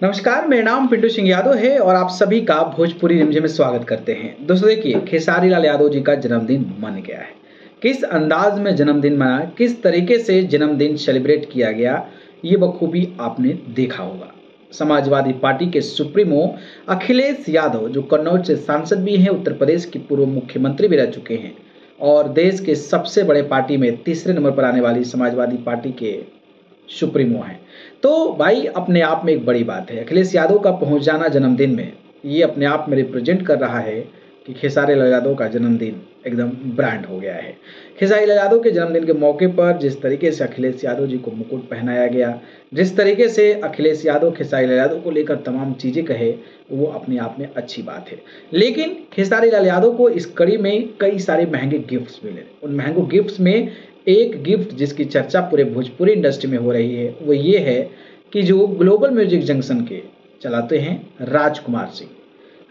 नमस्कार, मेरा नाम पिंटू सिंह यादव है और आप सभी का भोजपुरी रिमझिम में स्वागत करते हैं। दोस्तों देखिए, खेसारी लाल यादव जी का जन्मदिन मन गया है। किस अंदाज में जन्मदिन मना, किस तरीके से जन्मदिन सेलिब्रेट किया गया, ये बखूबी आपने देखा होगा। समाजवादी पार्टी के सुप्रीमो अखिलेश यादव, जो कन्नौज से सांसद भी हैं, उत्तर प्रदेश के पूर्व मुख्यमंत्री भी रह चुके हैं और देश के सबसे बड़े पार्टी में तीसरे नंबर पर आने वाली समाजवादी पार्टी के सुप्रीमो हैं। तो भाई अपने आप में एक बड़ी बात है। अखिलेश यादव का पहुंच जाना जन्मदिन में, ये अपने आप में रिप्रेजेंट कर रहा है कि खेसारी लाल यादव का जन्मदिन एकदम ब्रांड हो गया है। खेसारी लाल यादव के जन्मदिन के मौके पर जिस तरीके से अखिलेश यादव जी को मुकुट पहनाया गया, जिस तरीके से अखिलेश यादव खेसारी लाल यादव को लेकर तमाम चीज़ें कहे, वो अपने आप में अच्छी बात है। लेकिन खेसारी लाल यादव को इस कड़ी में कई सारे महंगे गिफ्ट्स मिले। उन महंगे गिफ्ट्स में एक गिफ्ट जिसकी चर्चा पूरे भोजपुरी इंडस्ट्री में हो रही है, वो ये है कि जो ग्लोबल म्यूजिक जंक्शन के चलाते हैं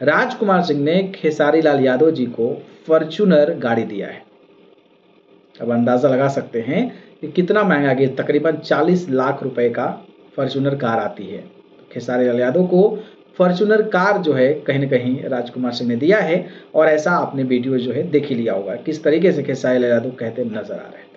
राजकुमार सिंह ने खेसारी लाल यादव जी को फॉर्च्यूनर गाड़ी दिया है। अब अंदाज़ा लगा सकते हैं कि कितना महंगा, कि तकरीबन 40 लाख रुपए का फॉर्च्यूनर कार आती है। खेसारी लाल यादव को फॉर्च्यूनर कार जो है कहीं ना कहीं राजकुमार सिंह ने दिया है और ऐसा आपने वीडियो जो है देख ही लिया होगा किस तरीके से खेसारी लाल यादव कहते नजर आ रहे थे।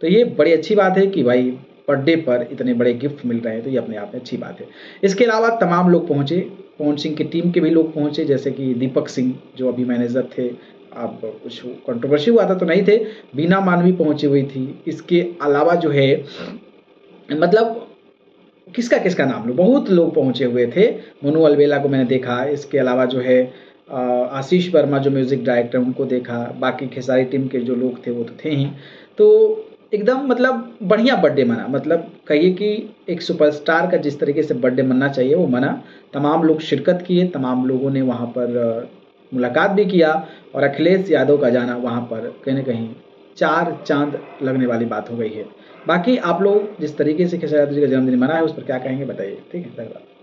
तो ये बड़ी अच्छी बात है कि भाई बर्थडे पर इतने बड़े गिफ्ट मिल रहे हैं, तो ये अपने आप में अच्छी बात है। इसके अलावा तमाम लोग पहुंचे, पवन सिंह की टीम के भी लोग पहुंचे, जैसे कि दीपक सिंह जो अभी मैनेजर थे, अब कुछ कंट्रोवर्सी हुआ था तो नहीं थे, बीना मानवी पहुंची हुई थी। इसके अलावा जो है मतलब किसका किसका नाम लो, बहुत लोग पहुंचे हुए थे। मनु अलवेला को मैंने देखा, इसके अलावा जो है आशीष वर्मा जो म्यूजिक डायरेक्टर उनको देखा, बाकी खेसारी टीम के जो लोग थे वो तो थे ही। तो एकदम मतलब बढ़िया बर्थडे मना, मतलब कहिए कि एक सुपरस्टार का जिस तरीके से बर्थडे मनना चाहिए वो मना। तमाम लोग शिरकत किए, तमाम लोगों ने वहाँ पर मुलाकात भी किया और अखिलेश यादव का जाना वहाँ पर कहीं ना कहीं 4 चांद लगने वाली बात हो गई है। बाकी आप लोग जिस तरीके से खेसारी यादव जी का जन्मदिन मना है उस पर क्या कहेंगे बताइए। ठीक है, धन्यवाद।